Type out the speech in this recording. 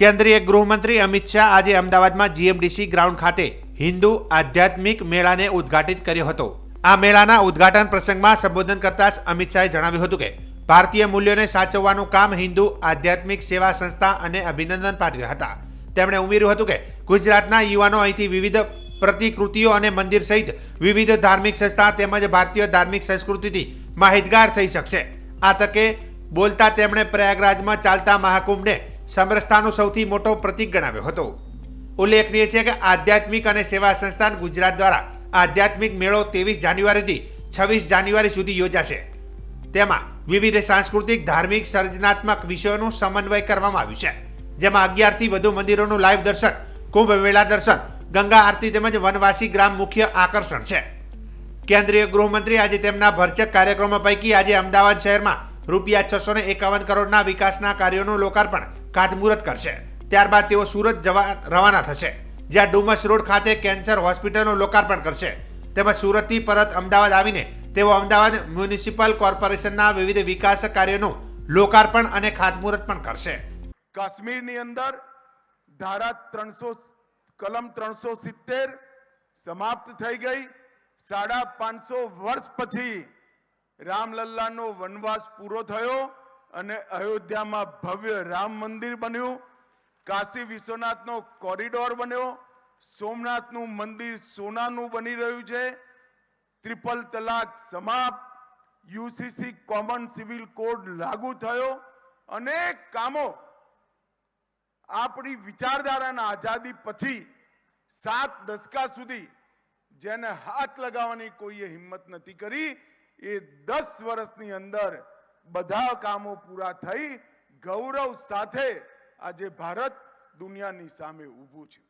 કેન્દ્રીય ગૃહમંત્રી અમિત શાહ આજે અમદાવાદમાં જીએમડીસી ગ્રાઉન્ડ ખાતે હિન્દુ આધ્યાત્મિક મેળાને ઉદ્ઘાટિત કર્યો હતો। આ મેળાના ઉદ્ઘાટન પ્રસંગમાં સંબોધન કરતા અમિત શાહે જણાવ્યું હતું કે ભારતીય મૂલ્યોને સાચવવાનું કામ હિન્દુ આધ્યાત્મિક સેવા સંસ્થા અને અભિનંદન પાઠવ્યા હતા। તેમણે ઉમેર્યું હતું કે ગુજરાતના યુવાનો અહીંથી વિવિધ પ્રતિકૃતિઓ અને મંદિર સહિત વિવિધ ધાર્મિક સંસ્થા તેમજ ભારતીય ધાર્મિક સંસ્કૃતિથી માહિતગાર થઈ શકશે। આ તકે બોલતા તેમણે પ્રયાગરાજમાં ચાલતા મહાકુંભને સમરસતાનો સૌથી મોટો પ્રતીક ગણાવ્યો હતો। ઉલ્લેખનીય છે કે આધ્યાત્મિક અને સેવા સંસ્થાન ગુજરાત દ્વારા આધ્યાત્મિક મેળો 23 જાન્યુઆરીથી 26 જાન્યુઆરી સુધી યોજાશે। તેમાં વિવિધ સાંસ્કૃતિક ધાર્મિક સર્જનાત્મક વિષયોનું સમન્વય કરવામાં આવ્યું છે, જેમાં 11 થી વધુ મંદિરોનું લાઈવ દર્શન, કુંભ મેળા દર્શન, ગંગા આરતી તેમજ વનવાસી ગ્રામ મુખ્ય આકર્ષણ છે। કેન્દ્રીય ગૃહમંત્રી આજે તેમના ભરચક કાર્યક્રમો પૈકી આજે અમદાવાદ શહેરમાં રૂપિયા 651 કરોડના વિકાસના કાર્યોનું લોકાર્પણ ખાતમુહૂર્ત કરશે। ત્યારબાદ તેઓ સુરત જવા રવાના થશે, જ્યાં ડુમસ રોડ ખાતે કેન્સર હોસ્પિટલનું લોકાર્પણ કરશે। તેમજ સુરતથી પરત અમદાવાદ આવીને તેઓ અમદાવાદ મ્યુનિસિપલ કોર્પોરેશનના વિવિધ વિકાસ કાર્યોનું લોકાર્પણ અને ખાતમુહૂર્ત પણ કરશે। કાશ્મીરની અંદર ધારા 300 કલમ 370 સમાપ્ત થઈ ગઈ। 550 વર્ષ પછી રામલલ્લાનો વનવાસ પૂરો થયો અને અયોધ્યામાં ભવ્ય રામ મંદિર બન્યું। કાશી વિશ્વનાથનો કોરિડોર બન્યો। સોમનાથનું મંદિર સોનાનું બની રહ્યું છે। ટ્રિપલ તલાક સમાપ્ત। યુસીસી કોમન સિવિલ કોડ લાગુ થયો। અનેક કામો આપણી વિચારધારાના આઝાદી પછી 7 દશકા સુધી જેને હાથ લગાવવાની કોઈએ હિંમત નથી કરી, એ 10 વર્ષની અંદર બધા કામો પૂરા થઈ ગૌરવ સાથે આજે ભારત દુનિયાની સામે ઊભું છે।